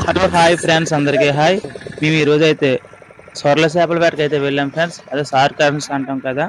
Hello hi friends, అందరికీ hi. మేము ఈరోజు అయితే సొరల చేపల వేటకి అయితే వెళ్ళాం ఫ్రెండ్స్. అదే సార్కాన్స్ అంటాం కదా.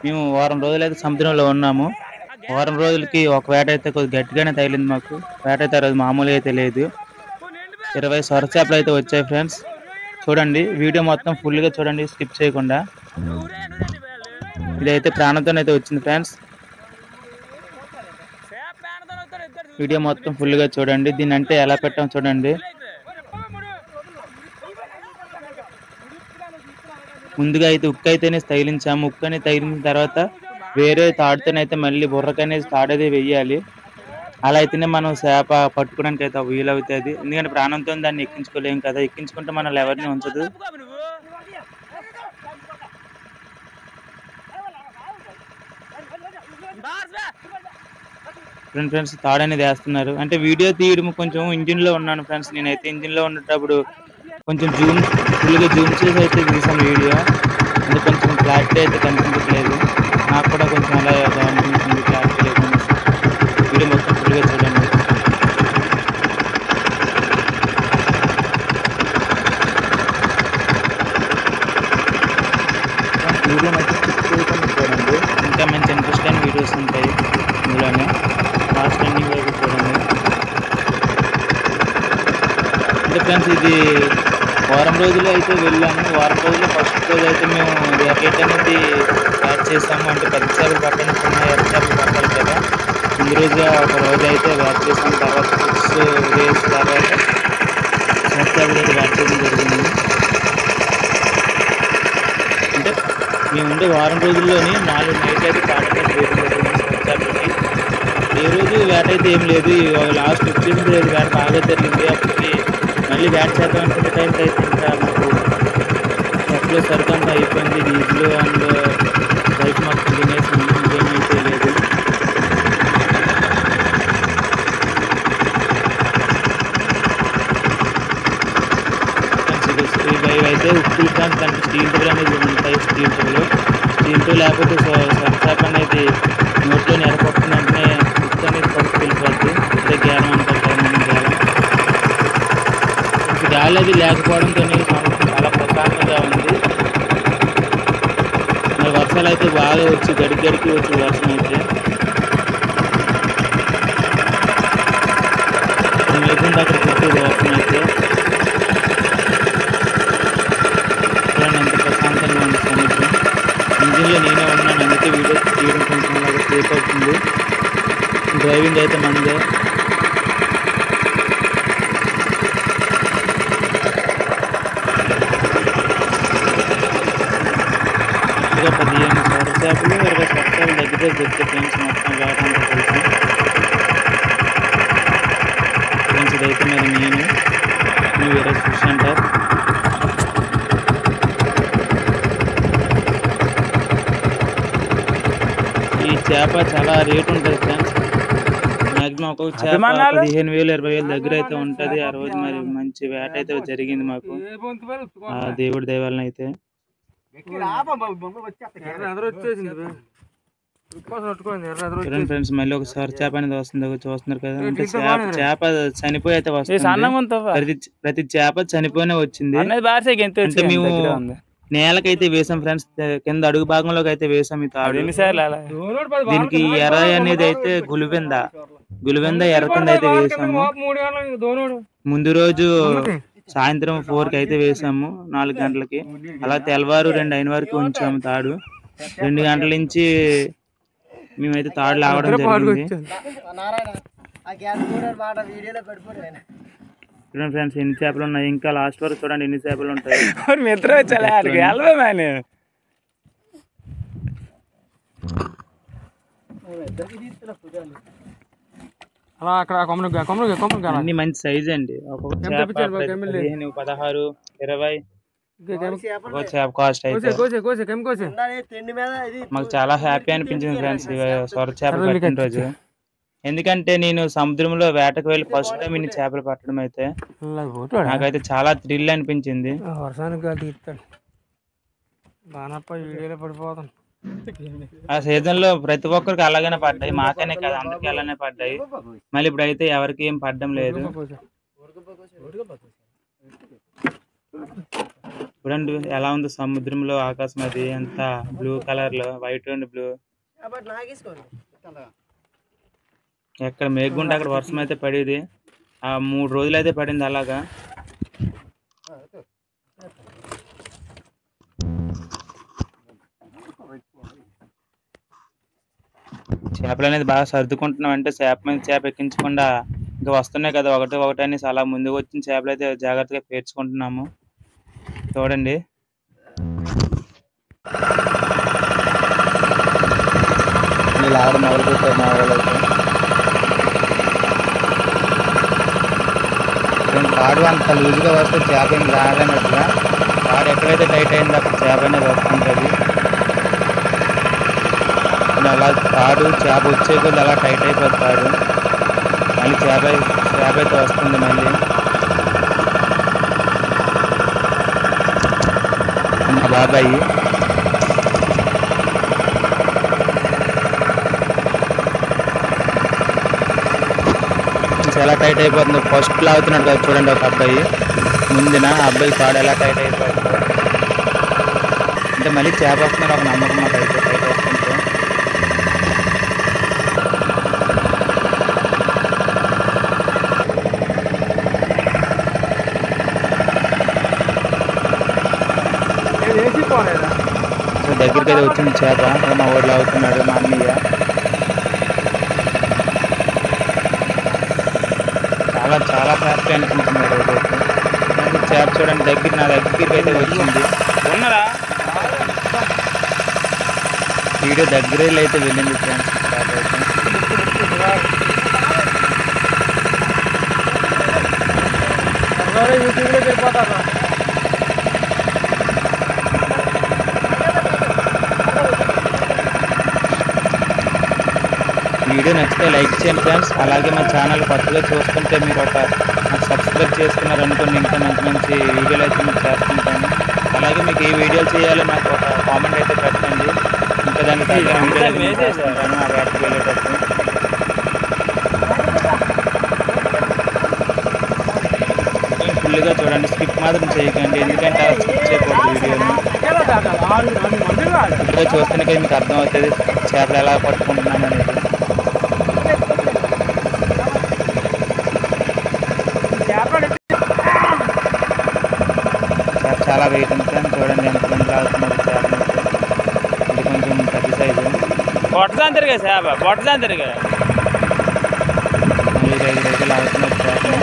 మేము వారం రోజులు అయితే సముద్రంలో ఉన్నాము. వారం రోజులకి ఒక వేట అయితే కొద్దిగా గట్టిగానే తగిలింది మాకు. వేట అయితే ఆ రోజు మామూలుగా అయితే లేదు. 20 సొర చేపలు అయితే వచ్చాయి ఫ్రెండ్స్. చూడండి, వీడియో మొత్తం ఫుల్గా చూడండి, స్కిప్ చేయకుండా. ఇదైతే ప్రాణంతోనైతే వచ్చింది ఫ్రెండ్స్. వీడియో మొత్తం ఫుల్గా చూడండి. దీన్ని అంటే ఎలా పెట్టాం చూడండి. ముందుగా అయితే ఉక్కు అయితేనే తగిలించాము. ఉక్కు అనేది తగిలించిన తర్వాత వేరే తాడుతోనైతే మళ్ళీ బుర్రకనేది తాడేది వెయ్యాలి. అలా అయితేనే మనం చేప పట్టుకోవడానికి అయితే వీలవుతుంది. ఎందుకంటే ప్రాణంతో దాన్ని ఎక్కించుకోలేము కదా. ఎక్కించుకుంటే మనల్ని ఎవరిని ఉంచదు. ఫ్రెండ్స్ తాడు అనేది వేస్తున్నారు. అంటే వీడియో తీయడం కొంచెం ఇంజిన్ లో ఉన్నాను ఫ్రెండ్స్. నేనైతే ఇంజిన్ లో ఉన్నప్పుడు కొంచెం ఫుల్గా జూమ్ చేసి అయితే తీసాను వీడియో. అంటే కొంచెం క్లారిటీ అయితే కనిపించట్లేదు. నాకు కూడా కొంచెం అలా అనిపించింది, క్లారిటీ లేదు. వీడియో మొత్తం ఫుల్గా చూడండి. వీడియో అయితే స్కిప్ చేయకుండా చూడండి. ఇంకా మంచి ఇంట్రెస్ట్ అయిన వీడియోస్ ఉంటాయి ఇందులోనే. లాస్ట్ ఎండింగ్ వరకు చూడండి. అంటే ఫ్రెండ్స్, ఇది వారం రోజులు అయితే వెళ్ళాము. వారం రోజులు ఫస్ట్ రోజు అయితే మేము రేట్ అనేది యాడ్ చేసాము. అంటే పెద్ద చేపలు పట్టడానికి చిన్న ఎర్ర చేపలు పట్టాలి కదా. ముందు రోజు ఒక రోజు అయితే యాడ్ చేసాము. తర్వాత 6 days తర్వాత చిన్న చేపలు అయితే యాడ్ చేయడం జరిగింది. అంటే మేము ఉండే వారం రోజుల్లోని 4 నైట్లు అయితే పాటలు చేయడం జరిగింది చిన్న చేపలకి. ఏ రోజు వేట అయితే ఏం లేదు. లాస్ట్ వచ్చేసి వేట బాగా జరిగింది. అప్పటికి మళ్ళీ వేట చేద్దాం అనుకునే టైంకి అయితే ఇంకా మాకు ఎక్కడో సరుకు అంతా అయిపోయింది. డీజిల్ అండ్ రైస్ మొత్తం తినేసి ఇంకేమైతే లేదు. అయితే ఉప్పు దాంట్లో స్టీల్ టూల్ అనేది ఉంటాయి. స్టీల్ టూల్ లేకపోతే చేప అనేది నోట్లో నెరపడుతుంది. వెంటనే ఉప్పు అనేది పడుతూ వెళ్ళిపోద్ది. ఇదే గ్యాలం అంటారు కదా మనం, గ్యాలం. గాలి అది లేకపోవడంతో చాలా ప్రశాంతంగా ఉంది. మరి వర్షాలు అయితే బాగా వచ్చి గడికి వచ్చి వర్షం అయితే మేకుండా అక్కడ కూర్చోదు వర్షం అయితే. చూడండి ఎంత ప్రశాంతంగా ఉంది సముద్రం. ఇంజిన్లో నేనే ఉన్నాను, అందుకే వీడియో తీయడం కొంచెం అలాగా సేఫ్ అవుతుంది. డ్రైవింగ్ అయితే మందే. ఇంకా 15 సొర చేపలు 20 సొరచేపలు దగ్గర దొరికే ఫ్రెండ్స్. మొత్తం వేట అంతా కలిసి ఫ్రెండ్స్. ఇదైతే మరి నేను వేరే ఫిష్ సెంటర్. ఈ చేప చాలా రేట్ ఉంటుంది ఫ్రెండ్స్. మ్యాక్సిమం ఒక్కొక్క చేప 15,000 20,000 దగ్గర అయితే ఉంటుంది. ఆ రోజు మరి మంచి వేట అయితే జరిగింది మాకు, ఆ దేవుడి దయవలన అయితే. ఫ్రెండ్స్ మళ్ళీ ఒకసారి చేప అనేది వస్తుంది, చూస్తున్నారు కదా. అంటే చేప చనిపోయి అయితే వస్తుంది. ప్రతి చేప చనిపోయినే వచ్చింది. అంటే మేము నేలకైతే వేసాం ఫ్రెండ్స్. కింద అడుగు భాగంలోకి అయితే వేసాం ఈ తాడు. దీనికి ఎర్ర అనేది అయితే గులివెంద ఎర్ర కింద అయితే వేసాము. ముందు రోజు సాయంత్రం 4కి అయితే వేసాము, 4 గంటలకి. అలా తెల్లవారు 2 అయిన వరకు ఉంచాము తాడు. 2 గంటల నుంచి మేమైతే తాడు లాగడం జరిగింది. చూడండి ఫ్రెండ్స్, ఎన్ని చేపలు ఉన్నాయి. ఇంకా లాస్ట్ వరకు చూడండి ఎన్ని చేపలు ఉంటాయి. అన్ని మంచి సైజ్ అండి. ఒక్కొక్క చేప 15, 16, 20 చేప కాస్ట్ అయితే మాకు చాలా హ్యాపీ అనిపించింది ఫ్రెండ్స్ సొర చేపలు పట్టిన రోజు. ఎందుకంటే నేను సముద్రంలో వేటకు వెళ్ళి ఫస్ట్ టైం ఇన్ని చేపలు పట్టడం అయితే నాకైతే చాలా థ్రిల్ అనిపించింది. ఆ సీజన్ లో ప్రతి ఒక్కరికి అలాగనే పడ్డాయి, మాకనే కాదు అందరికి అలానే పడ్డాయి. మళ్ళీ ఇప్పుడైతే ఎవరికి ఏం పడ్డం లేదు. చూడండి ఎలా ఉంది సముద్రంలో ఆకాశం, అది ఎంత బ్లూ కలర్ లో, వైట్ అండ్ బ్లూ. ఎక్కడ మేఘుంటే అక్కడ వర్షం అయితే పడేది. 3 రోజులు అయితే పడింది అలాగా. చేపలు అనేది బాగా సర్దుకుంటున్నాం, అంటే చేప మీద చేప ఎక్కించకుండా ఇంకా వస్తున్నాయి కదా ఒకటి అనేసి అలా ముందుకు వచ్చిన చేపలు అయితే జాగ్రత్తగా పేర్చుకుంటున్నాము. చూడండి లాగడం మొదలు పెట్టారు మా వాళ్ళు అయితే. తాడు అంత లూజుగా వస్తే చేప ఏం రాలేనట్టుగా, తాడు ఎక్కడైతే టైట్ అయిందో అక్కడ చేప అనేది వస్తుంటుంది. అలా తాడు చేప వచ్చే కొద్ది అలా టైట్ అయిపోతాడు, మళ్ళీ చేప అయితే వస్తుంది. మళ్ళీ మా బాబాయి ఎలా టైట్ అయిపోతుందో ఫస్ట్ లాగుతున్నాడు కదా చూడండి ఒక అబ్బాయి ముందున, ఆ అబ్బాయి తాడు ఎలా టైట్ అయిపోతుందో. అంటే మళ్ళీ చేప వస్తున్నారు ఒక నమ్మకం మాకు అయితే టైట్ వస్తుంటే. సో దగ్గరికి అయితే వచ్చింది చేప, మా ఊళ్ళో అవుతున్నాడు మా అన్నయ్య. చాలా హ్యాపీ అనుకుంటున్నారు రోజైతే. చేప చూడండి నా దగ్గరికి అయితే వచ్చింది. ఉన్నారా వీడియో దగ్గర అయితే వెళ్ళింది ఫ్రెండ్స్. యూట్యూబ్లో వెళ్ళిపోతారా? వీడియో నచ్చితే లైక్ చేయండి ఫ్రెండ్స్. అలాగే మా ఛానల్ కొత్తగా చూస్తుంటే మీరు సబ్స్క్రైబ్ చేసుకున్నారనుకోండి, ఇంకా మంచి మంచి వీడియోలు అయితే మీకు చేస్తుంటాను. అలాగే మీకు ఏ వీడియోలు చేయాలో నాకు ఒక కామెంట్ అయితే పెట్టండి, ఇంకా దానికి తగ్గ వీడియోలు అయితే చేస్తుంటాను ఆ వేటకి వెళ్ళేటప్పుడు. ఫుల్గా చూడండి, స్కిప్ మాత్రం చేయకండి, ఎందుకంటే అలా స్కిప్ చేయకూడదు వీడియోని. ఫుల్గా చూస్తేనే కదా మీకు అర్థం అవుతుంది చేపలు ఎలా పట్టుకుంటున్నాను అనేది. చాలా వెయిట్ ఉంది ఫ్రెండ్స్. చూడండి ఎంతమంది లాగుతున్నారు చేపలు. ఇది కొంచెం పెద్ద సైజు బొట్టదాని తిరిగా చేప, బొట్టదాని తిరిగా 4-5 అయితే లాగుతున్నారు చేపలు.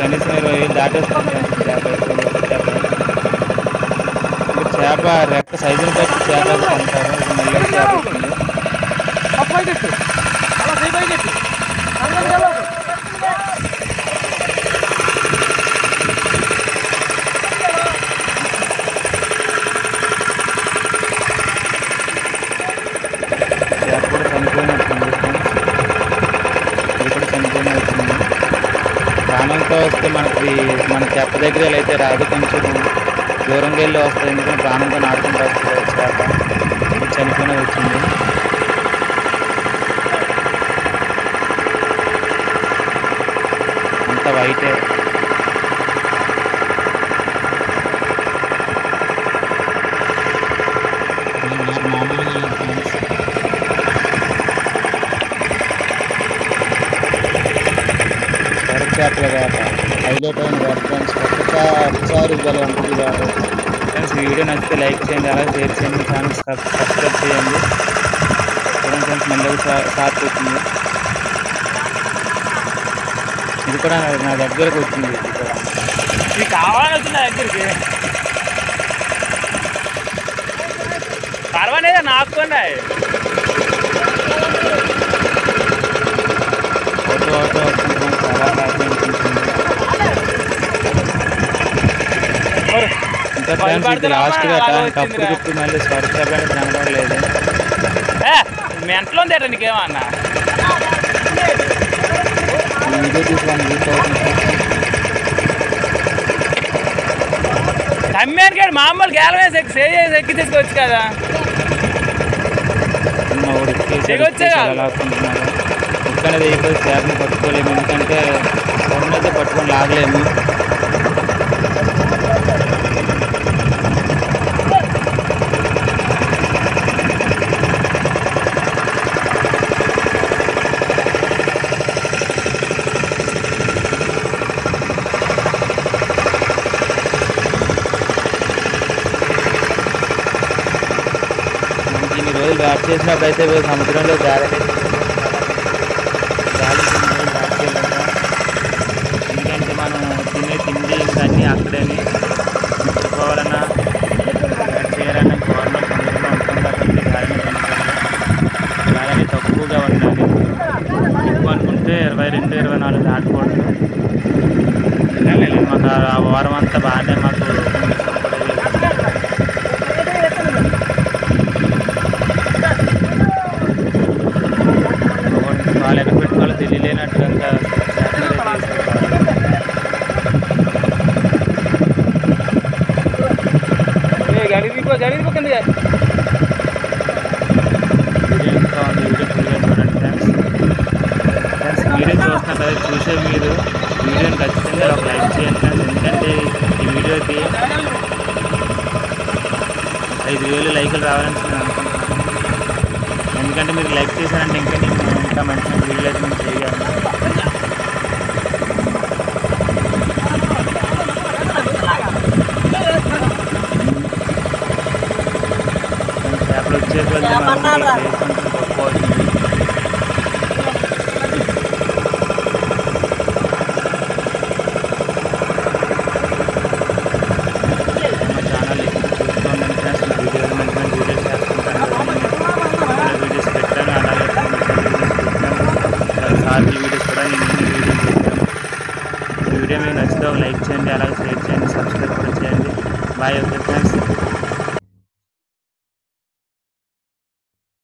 కనీసం 20,000 దాటేస్తుంది చేప రెక్క సైజుని బట్టి చేప అంటారు. మళ్ళీ చేప వచ్చింది. చేప కూడా చనిపోయినట్టుంది, ఇది కూడా చనిపోయినట్టుంది. ప్రాణంతో వస్తే మన చేప దగ్గర అయితే రాదు, కొంచెం దూరంగా వెళ్ళి వస్తుంది, ఎందుకంటే ప్రాణంతో నాటుకుంటూ వస్తుంది చేప. చనిపోయిన వచ్చింది. అంత వైటే. చేపల వేట హైలైట్ అయిన వేట ఫ్రెండ్స్. ఒక్కసారి గల ఉంటుంది కాదు ఫ్రెండ్స్. వీడియో నచ్చితే లైక్ చేయండి, అలాగే షేర్ చేయండి, ఛానల్ సబ్స్క్రైబ్ చేయండి. ఫ్రెండ్స్ మళ్ళీ షార్ట్ వచ్చింది, ఇది కూడా నా దగ్గరకు వచ్చింది. ఇది కూడా ఇది కావాలని వచ్చింది నా దగ్గరికి. పర్వాలేదా నాకుకోండి. ఫోటో వస్తుంది, చాలా హ్యాపీ అనిపించింది. ఇంకా ఫ్రెండ్స్ లాస్ట్ గా కప్పుడు మళ్ళీ స్వర్గ కనబడలేదు. మెంట్లో తేట నీకేమన్నా వీడియో తీసి 1 వీక్ అవుతుంది. అమ్మానికి మామూలు గేల వేసి ఎక్కి తీసుకోవచ్చు కదా. అనేది ఇప్పుడు చేపని పట్టుకోలేము, ఎందుకంటే ఫోన్ అయితే పట్టుకొని లాగలేము. ఇన్ని రోజులు బ్యాట్ చేసినప్పుడు అయితే సముద్రంలో జాగ్రత్త, ఎందుకంటే మనం తినే తిండి ఇంకా అన్నీ అక్కడని పెట్టుకోవాలన్నా బ్యాట్ చేయాలన్నా గవర్నమెంట్ సముద్రంలో ఉంటాం కాబట్టి గాలిని కనుక్కోవాలి. గాలి తక్కువగా ఉండాలి, ఎక్కువ అనుకుంటే 22-24 దాటకూడదు. మాకు ఆ వారం అంతా బాగానే మాకు వాళ్ళు ఎక్కడ పెట్టుకోవాలో తెలియలేనట్టుగా జరిగిపోతుంది. వీడియో చూస్తున్నారు కదా, చూసే మీరు వీడియోని ఖచ్చితంగా ఒక లైక్ చేయండి ఫ్రెండ్స్. ఎందుకంటే ఈ వీడియోకి 5,000 లైకులు రావాలని నేను అనుకుంటున్నాను. ఎందుకంటే మీరు లైక్ చేశారంటే ఇంకా మంచి వీడియోలు అయితే మేము చేయగలను. చేపలు వచ్చే కొద్ది గొప్ప అవుతుంది. వీడియో మీకు నచ్చితే ఒక లైక్ చేయండి, అలాగే షేర్ చేయండి, సబ్స్క్రైబ్ కూడా చేయండి. Bye okay friends.